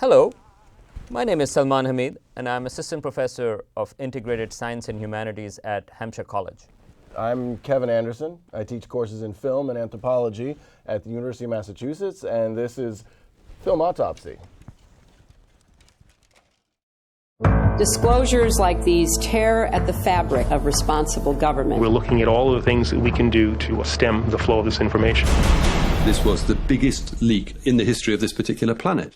Hello, my name is Salman Hamid, and I'm Assistant Professor of Integrated Science and Humanities at Hampshire College. I'm Kevin Anderson. I teach courses in film and anthropology at the University of Massachusetts, and this is Film Autopsy. Disclosures like these tear at the fabric of responsible government. We're looking at all of the things that we can do to stem the flow of this information. This was the biggest leak in the history of this particular planet.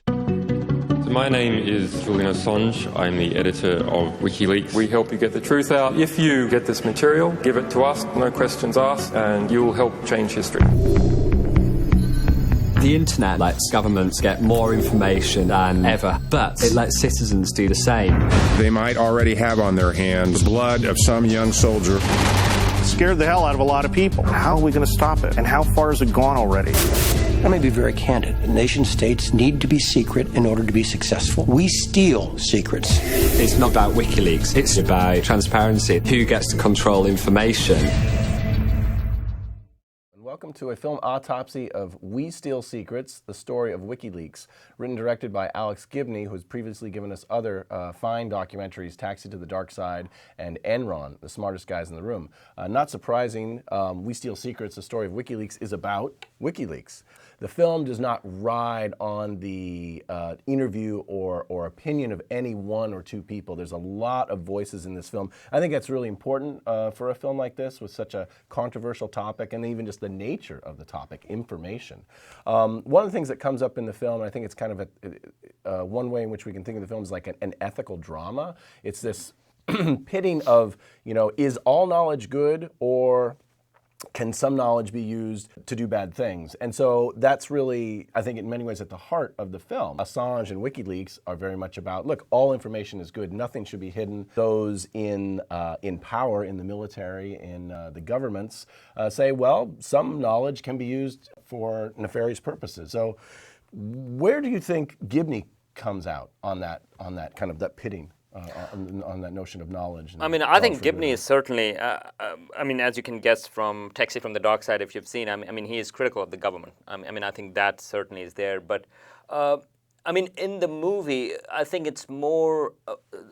So my name is Julian Assange. I'm the editor of Wikileaks. We help you get the truth out. If you get this material, give it to us, no questions asked, and you'll help change history. The internet lets governments get more information than ever, but it lets citizens do the same. They might already have on their hands the blood of some young soldier. Scared the hell out of a lot of people. How are we going to stop it? And how far has it gone already? Let me be very candid. Nation states need to be secret in order to be successful. We steal secrets. It's not about WikiLeaks, it's about transparency. Who gets to control information? Welcome to a film autopsy of We Steal Secrets, the story of WikiLeaks, written and directed by Alex Gibney, who has previously given us other fine documentaries, Taxi to the Dark Side and Enron, the smartest guys in the room. Not surprising, We Steal Secrets, the story of WikiLeaks, is about WikiLeaks. The film does not ride on the interview or opinion of any one or two people. There's a lot of voices in this film. I think that's really important for a film like this with such a controversial topic, and even just the nature of the topic, information. One of the things that comes up in the film, and I think it's kind of one way in which we can think of the film is like an ethical drama. It's this pitting of, is all knowledge good, or can some knowledge be used to do bad things? And so that's really, I think in many ways, at the heart of the film. Assange and WikiLeaks are very much about, look, all information is good, nothing should be hidden. Those in power, in the military, in the governments, say, well, some knowledge can be used for nefarious purposes. So where do you think Gibney comes out on that kind of that pitting? On that notion of knowledge. I think Gibney is certainly, as you can guess from Taxi from the Dark Side, if you've seen, he is critical of the government. I think that certainly is there. But, in the movie, I think it's more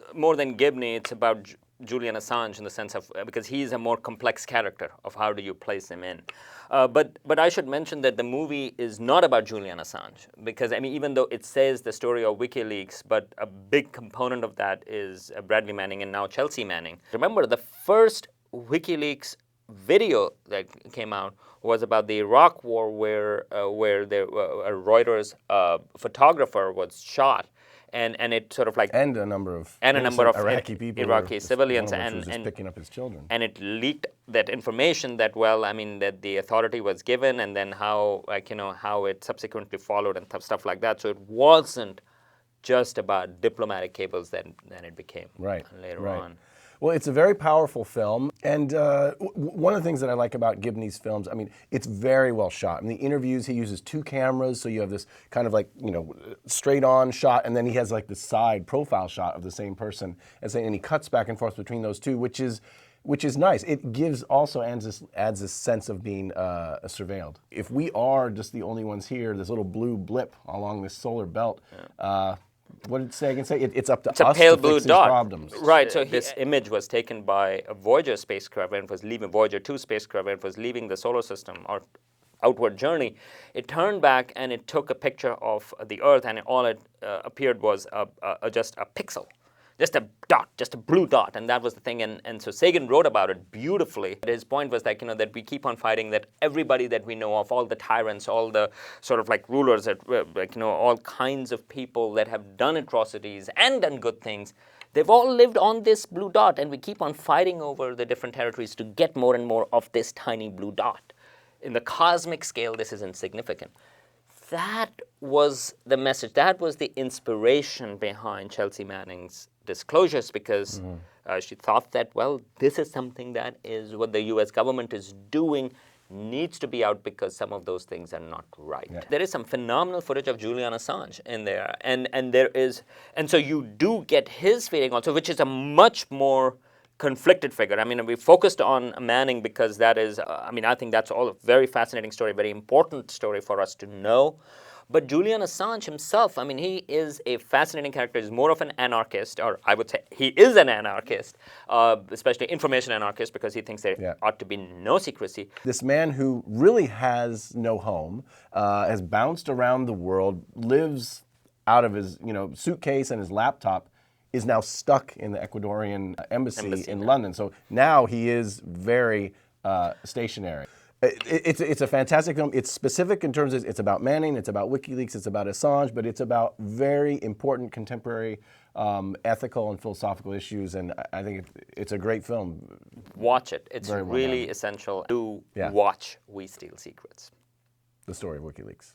than Gibney, it's about Julian Assange in the sense of, because he's a more complex character of how do you place him in. But I should mention that the movie is not about Julian Assange, because even though it says the story of WikiLeaks, but a big component of that is Bradley Manning and now Chelsea Manning. Remember, the first WikiLeaks video that came out was about the Iraq War, where a Reuters photographer was shot. And it sort of and a number of Iraqi people, Iraqi civilians, and picking up his children. And it leaked that information that that the authority was given, and then how it subsequently followed and stuff like that. So it wasn't just about diplomatic cables than it became later on. Well, it's a very powerful film, and one of the things that I like about Gibney's films, it's very well shot. In the interviews, he uses two cameras, so you have this kind of straight-on shot, and then he has this side profile shot of the same person, and he cuts back and forth between those two, which is nice. It adds this sense of being surveilled. If we are just the only ones here, this little blue blip along this solar belt. What did it say? I can say it's up to us a pale to blue fix these dot. Problems. Right. So this image was taken by a Voyager spacecraft when it was leaving Voyager 2 spacecraft when it was leaving the solar system or outward journey. It turned back and it took a picture of the Earth, and all it appeared was just a pixel. Just a dot, just a blue dot, and that was the thing. And so Sagan wrote about it beautifully. His point was that we keep on fighting, that everybody that we know of, all the tyrants, all the sort of rulers, that all kinds of people that have done atrocities and done good things, they've all lived on this blue dot, and we keep on fighting over the different territories to get more and more of this tiny blue dot. In the cosmic scale, this is insignificant. That was the message. That was the inspiration behind Chelsea Manning's disclosures, because she thought that, this is something that is what the U.S. government is doing, needs to be out because some of those things are not right. Yeah. There is some phenomenal footage of Julian Assange in there, and so you do get his feeling also, which is a much more conflicted figure. We focused on Manning because that is, I think that's all a very fascinating story, very important story for us to know. But Julian Assange himself, I mean, he is a fascinating character. He's more of an anarchist, or I would say he is an anarchist, especially information anarchist, because he thinks there ought to be no secrecy. This man who really has no home, has bounced around the world, lives out of his suitcase and his laptop, is now stuck in the Ecuadorian embassy in London. So now he is very stationary. It's a fantastic film. It's specific in terms of it's about Manning, it's about WikiLeaks, it's about Assange, but it's about very important contemporary ethical and philosophical issues, and I think it's a great film. Watch it. It's really essential to watch We Steal Secrets. The story of WikiLeaks.